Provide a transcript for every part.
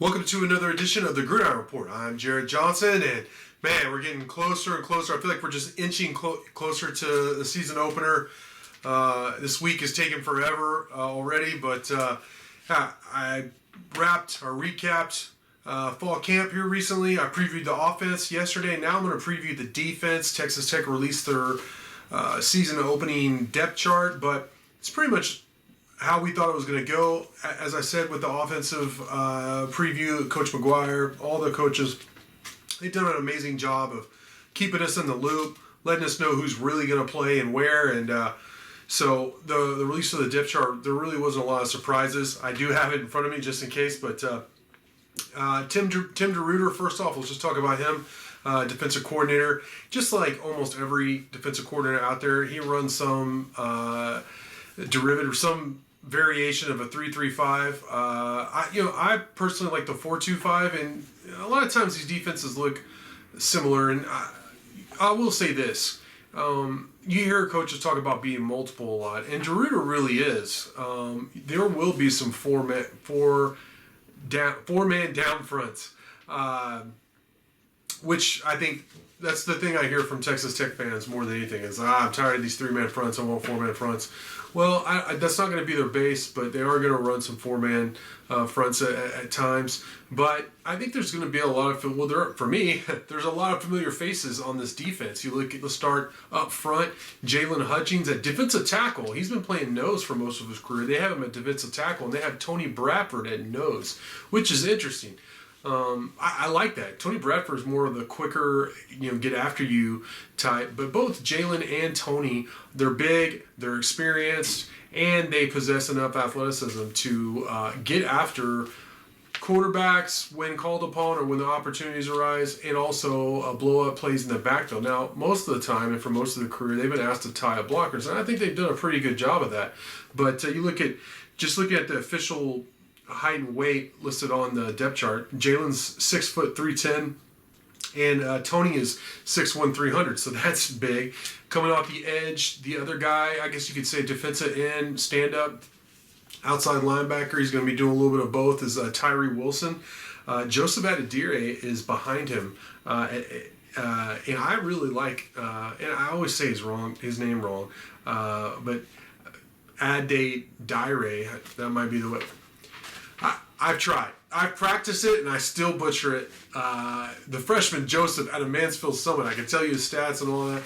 Welcome to another edition of the Gridiron Report. I'm Jarret Johnson, and man, we're getting closer and closer. I feel like we're just inching closer to the season opener. This week is taking forever already, but I recapped fall camp here recently. I previewed the offense yesterday. Now I'm going to preview the defense. Texas Tech released their season opening depth chart, but it's pretty much how we thought it was going to go. As I said with the offensive preview, Coach McGuire, all the coaches, they've done an amazing job of keeping us in the loop, letting us know who's really going to play and where. And so the release of the depth chart, there really wasn't a lot of surprises. I do have it in front of me just in case, but Tim DeRuyter, first off, let's just talk about him. Defensive coordinator. Just like almost every defensive coordinator out there, he runs some derivative, some variation of a 3-3-5. I personally like the 4-2-5, and a lot of times these defenses look similar. And I will say this: you hear coaches talk about being multiple a lot, and DeRuyter really is. There will be some four-man down fronts, which I think that's the thing I hear from Texas Tech fans more than anything is, I'm tired of these three-man fronts, I want four-man fronts. Well, that's not going to be their base, but they are going to run some four-man fronts at times. But I think there's going to be a lot of, for me, there's a lot of familiar faces on this defense. You look at the start up front, Jalen Hutchings at defensive tackle. He's been playing nose for most of his career. They have him at defensive tackle, and they have Tony Bradford at nose, which is interesting. I like that. Tony Bradford is more of the quicker, get after you type. But both Jalen and Tony, they're big, they're experienced, and they possess enough athleticism to get after quarterbacks when called upon or when the opportunities arise, and also blow up plays in the backfield. Now, most of the time, and for most of their career, they've been asked to tie up blockers, and I think they've done a pretty good job of that. But you look at the official height and weight listed on the depth chart. Jalen's 6'3", 310, and Tony is 6'1", 300. So that's big. Coming off the edge, the other guy, I guess you could say defensive end, stand up, outside linebacker. He's going to be doing a little bit of both. Is Tyree Wilson. Joseph Adedire is behind him, and I really like. And I always say his name wrong, but Adedire. That might be the way. I've tried. I've practiced it, and I still butcher it. The freshman Joseph out of Mansfield Summit, I can tell you his stats and all that.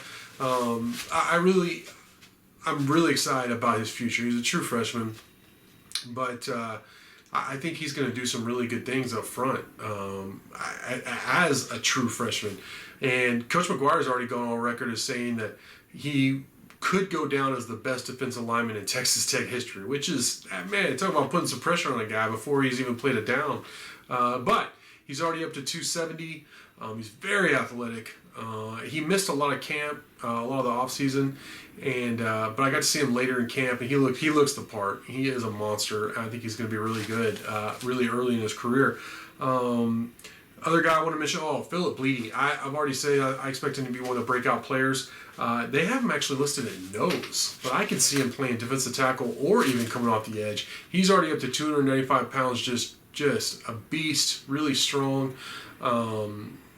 I'm really excited about his future. He's a true freshman, but I think he's going to do some really good things up front as a true freshman. And Coach McGuire has already gone on record as saying that he could go down as the best defensive lineman in Texas Tech history, which is, man, talk about putting some pressure on a guy before he's even played it down. But he's already up to 270. He's very athletic. He missed a lot of camp, a lot of the offseason, and but I got to see him later in camp, and he looks the part. He is a monster. I think he's going to be really good, really early in his career. Other guy I want to mention, Philip Bleedy. I've already said I expect him to be one of the breakout players. They have him actually listed at nose, but I can see him playing defensive tackle or even coming off the edge. He's already up to 295 pounds, just a beast, really strong.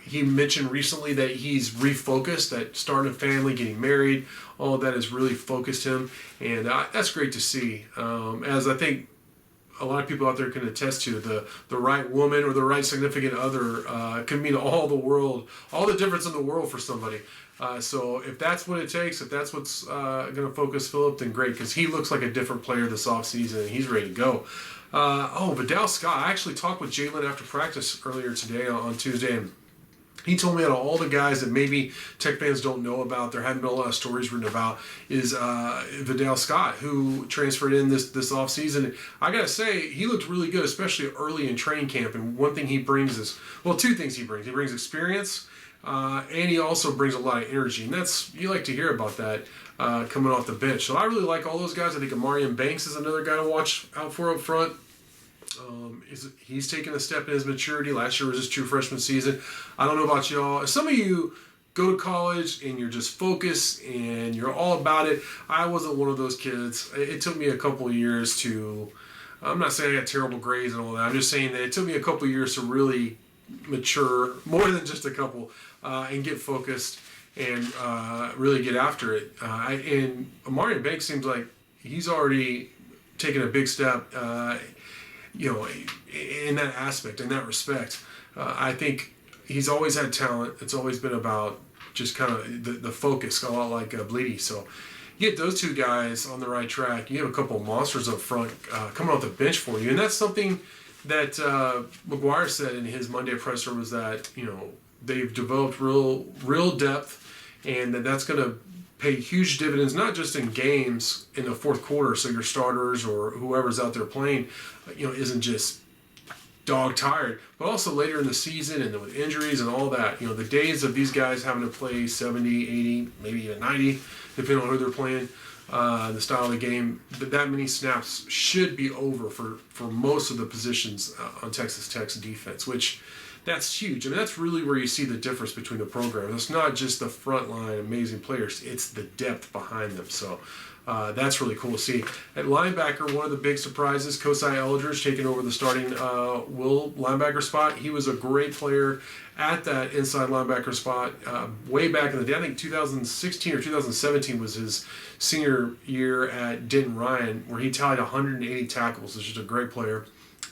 He mentioned recently that he's refocused, that starting a family, getting married, all of that has really focused him, and that's great to see. As I think a lot of people out there can attest to, the right woman or the right significant other can mean all the difference in the world for somebody. So if that's what it takes, if that's what's going to focus Phillip, then great, because he looks like a different player this offseason, and he's ready to go. Vidal Scott. I actually talked with Jalen after practice earlier today on Tuesday, and he told me out of all the guys that maybe Tech fans don't know about, there haven't been a lot of stories written about, is Vidal Scott, who transferred in this offseason. I got to say, he looked really good, especially early in training camp. And one thing he brings is, two things he brings. He brings experience, and he also brings a lot of energy. And you like to hear about that coming off the bench. So I really like all those guys. I think Amarian Banks is another guy to watch out for up front. He's taken a step in his maturity. Last year was his true freshman season. I don't know about y'all. If some of you go to college and you're just focused and you're all about it, I wasn't one of those kids. It took me a couple of years to I'm not saying I got terrible grades and all that. I'm just saying that it took me a couple of years to really mature, more than just a couple, and get focused and really get after it. And Amarian Banks seems like he's already taken a big step, in that aspect, in that respect. I think he's always had talent. It's always been about just kind of the focus, a lot like Bleedy. So you get those two guys on the right track. You have a couple of monsters up front coming off the bench for you. And that's something that McGuire said in his Monday presser, was that, they've developed real depth, and that's going to pay huge dividends, not just in games in the fourth quarter, so your starters or whoever's out there playing, isn't just dog tired, but also later in the season and with injuries and all that. The days of these guys having to play 70, 80, maybe even 90, depending on who they're playing, the style of the game, that many snaps should be over for most of the positions on Texas Tech's defense, which that's huge. I mean, that's really where you see the difference between the programs. It's not just the front line amazing players, it's the depth behind them. So that's really cool to see. At linebacker, one of the big surprises, Kosai Eldridge taking over the starting will linebacker spot. He was a great player at that inside linebacker spot way back in the day. I think 2016 or 2017 was his senior year at Denton Ryan, where he tallied 180 tackles. He's just a great player.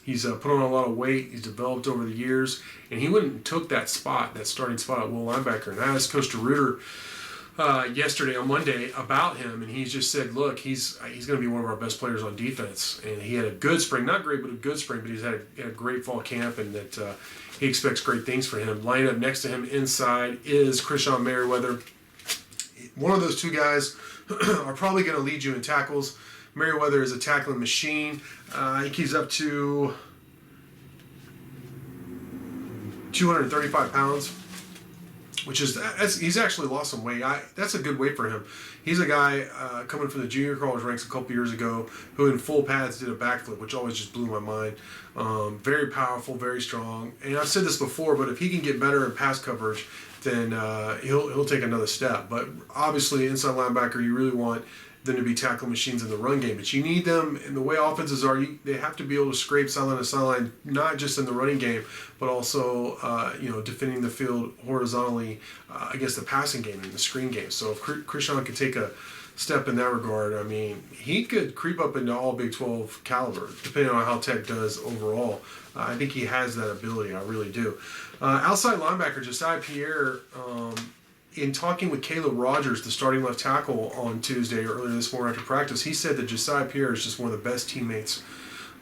He's put on a lot of weight. He's developed over the years, and he went and took that spot, that starting spot at will linebacker. And I asked Coach DeRuiter yesterday on Monday about him, and he just said, look, he's going to be one of our best players on defense. And he had a good spring, not great, but a good spring, but he's had a great fall camp, and that he expects great things for him. Lining up next to him inside is Krishan Merriweather. One of those two guys are probably going to lead you in tackles. Merriweather is a tackling machine. I think he's up to 235 pounds, which is, he's actually lost some weight. That's a good weight for him. He's a guy coming from the junior college ranks a couple years ago who in full pads did a backflip, which always just blew my mind. Very powerful, very strong. And I've said this before, but if he can get better in pass coverage, then he'll take another step. But obviously, inside linebacker, you really want them to be tackle machines in the run game. But you need them, and the way offenses are, they have to be able to scrape sideline to sideline, not just in the running game, but also defending the field horizontally against the passing game and the screen game. So if Krishan could take a step in that regard, I mean, he could creep up into all Big 12 caliber, depending on how Tech does overall. I think he has that ability. I really do. Outside linebacker, Jesiah Pierre, in talking with Caleb Rogers, the starting left tackle, on Tuesday or earlier this morning after practice, he said that Jesiah Pierre is just one of the best teammates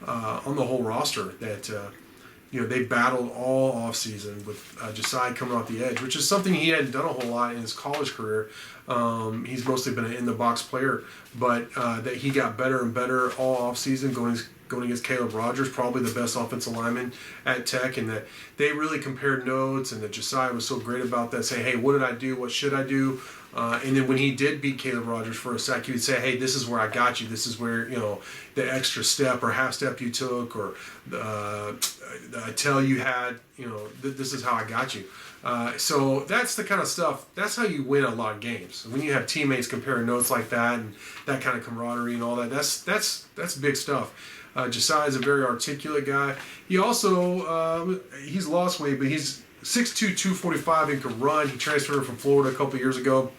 on the whole roster. That they battled all offseason with Jesiah coming off the edge, which is something he hadn't done a whole lot in his college career. He's mostly been an in-the-box player, but that he got better and better all offseason going against Caleb Rogers, probably the best offensive lineman at Tech, and that they really compared notes, and that Jesiah was so great about that, saying, hey, what did I do? What should I do? And then when he did beat Caleb Rogers for a sack, he would say, hey, this is where I got you. This is where, the extra step or half step you took, or the tell you had, this is how I got you. So that's the kind of stuff, that's how you win a lot of games. When you have teammates comparing notes like that and that kind of camaraderie and all that, that's big stuff. Jesiah is a very articulate guy. He also, he's lost weight, but he's 6'2", 245 and can run. He transferred from Florida a couple years ago.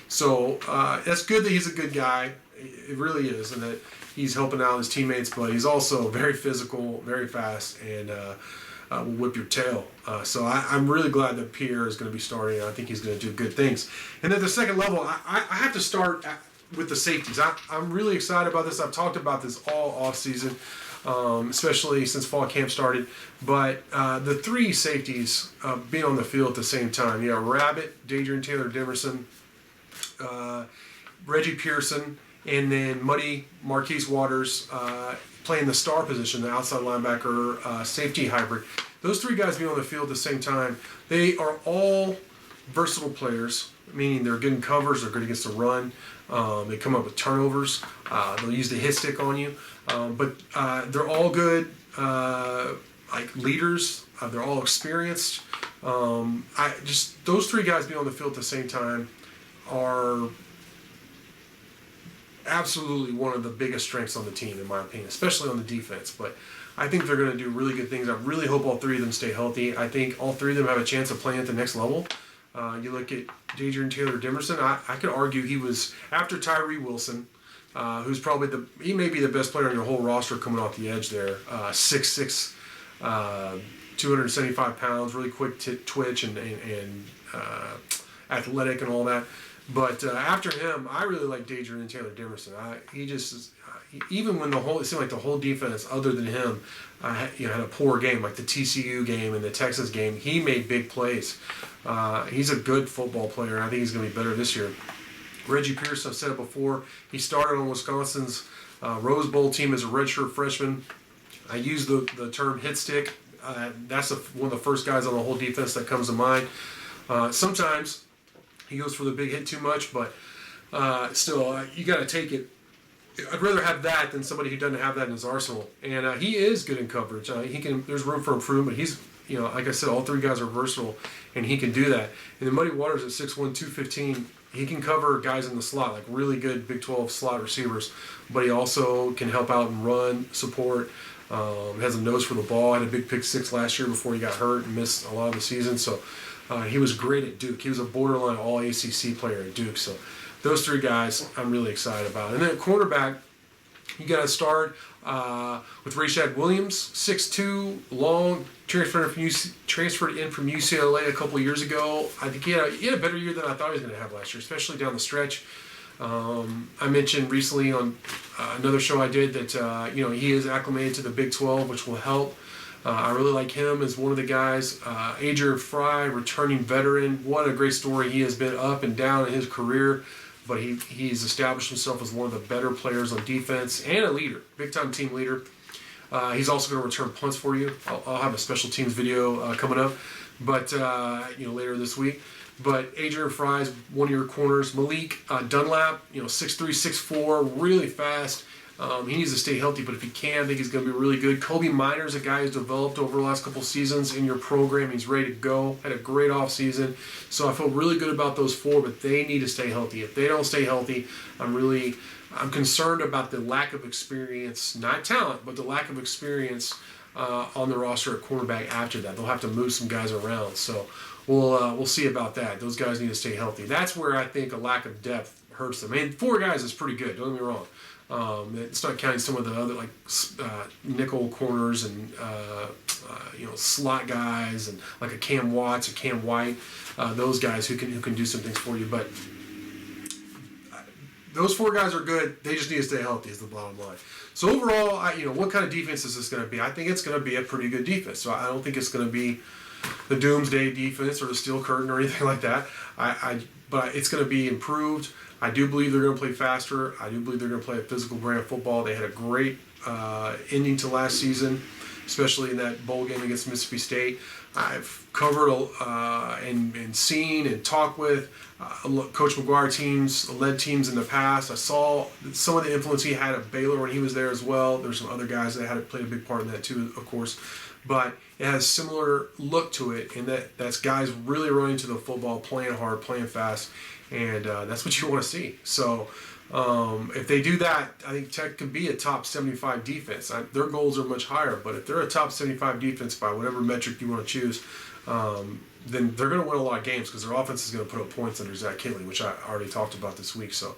So that's good that he's a good guy. It really is. And that he's helping out his teammates, but he's also very physical, very fast, and will whip your tail. So I'm really glad that Pierre is going to be starting. I think he's going to do good things. And at the second level, I have to start with the safeties. I'm really excited about this. I've talked about this all offseason, especially since fall camp started. But the three safeties being on the field at the same time. You got Rabbit, Dadrian Taylor-Demerson, Reggie Pearson, and then Muddy Marquise Waters playing the star position, the outside linebacker safety hybrid. Those three guys being on the field at the same time, they are all versatile players, meaning they're good in covers, they're good against the run. They come up with turnovers. They'll use the hit stick on you. But they're all good leaders. They're all experienced. Those three guys being on the field at the same time are absolutely one of the biggest strengths on the team, in my opinion, especially on the defense. But I think they're going to do really good things. I really hope all three of them stay healthy. I think all three of them have a chance of playing at the next level. You look at Adrian Taylor-Demerson, I could argue he was, after Tyree Wilson, who's probably he may be the best player on your whole roster coming off the edge there. 6'6", 275 pounds, really quick twitch and athletic and all that. But after him, I really like Adrian Taylor-Demerson. He just is, even when it seemed like the whole defense, other than him, had a poor game, like the TCU game and the Texas game, he made big plays. He's a good football player, and I think he's going to be better this year. Reggie Pierce, I've said it before, he started on Wisconsin's Rose Bowl team as a redshirt freshman. I use the term hit stick. That's one of the first guys on the whole defense that comes to mind. Sometimes he goes for the big hit too much, but still, you got to take it. I'd rather have that than somebody who doesn't have that in his arsenal. And he is good in coverage. There's room for improvement. He's, like I said, all three guys are versatile, and he can do that. And then Muddy Waters at 6'1", 215, he can cover guys in the slot, like really good Big 12 slot receivers. But he also can help out and run, support. Has a nose for the ball. Had a big pick six last year before he got hurt and missed a lot of the season. So he was great at Duke. He was a borderline all-ACC player at Duke. So those three guys I'm really excited about. And then at cornerback, you got to start with Rashad Williams, 6'2", long, transferred in from UCLA a couple of years ago. I think he had a better year than I thought he was going to have last year, especially down the stretch. I mentioned recently on another show I did that he is acclimated to the Big 12, which will help. I really like him as one of the guys. Adrian Fry, returning veteran. What a great story. He has been up and down in his career, but he's established himself as one of the better players on defense and a leader, big-time team leader. He's also going to return punts for you. I'll have a special teams video coming up, but later this week. But Adrian Fry's one of your corners. Malik Dunlap, 6'3", 6'4", really fast. He needs to stay healthy, but if he can, I think he's going to be really good. Kobe Miner's a guy who's developed over the last couple seasons in your program. He's ready to go. Had a great offseason. So I feel really good about those four, but they need to stay healthy. If they don't stay healthy, I'm concerned about the lack of experience, not talent, but the lack of experience on the roster at cornerback after that. They'll have to move some guys around. So we'll see about that. Those guys need to stay healthy. That's where I think a lack of depth hurts them. I mean, 4 guys is pretty good. Don't get me wrong. It's not counting some of the other nickel corners and slot guys and like a Cam Watts or Cam White, those guys who can do some things for you. But those 4 guys are good. They just need to stay healthy is the bottom line. So overall, what kind of defense is this going to be? I think it's going to be a pretty good defense. So I don't think it's going to be the doomsday defense or the steel curtain or anything like that. But it's going to be improved. I do believe they're going to play faster. I do believe they're going to play a physical brand of football. They had a great ending to last season, especially in that bowl game against Mississippi State. I've covered and seen and talked with Coach McGuire teams, led teams in the past. I saw some of the influence he had at Baylor when he was there as well. There's some other guys that had played a big part in that too, of course. But it has a similar look to it in that's guys really running to the football, playing hard, playing fast. And that's what you want to see. So if they do that, I think Tech could be a top 75 defense. Their goals are much higher, but if they're a top 75 defense by whatever metric you want to choose, then they're going to win a lot of games because their offense is going to put up points under Zach Kinley, which I already talked about this week. So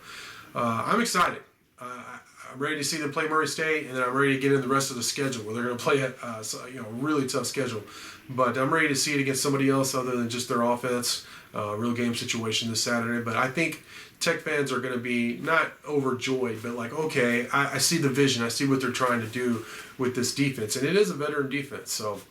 I'm excited. I'm ready to see them play Murray State, and then I'm ready to get in the rest of the schedule where they're going to play a really tough schedule. But I'm ready to see it against somebody else other than just their offense. Real game situation this Saturday. But I think Tech fans are going to be not overjoyed, but like, okay, I see the vision. I see what they're trying to do with this defense. And it is a veteran defense. So,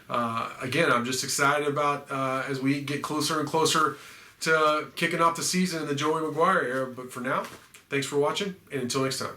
again, I'm just excited about as we get closer and closer to kicking off the season in the Joey McGuire era. But for now, thanks for watching, and until next time.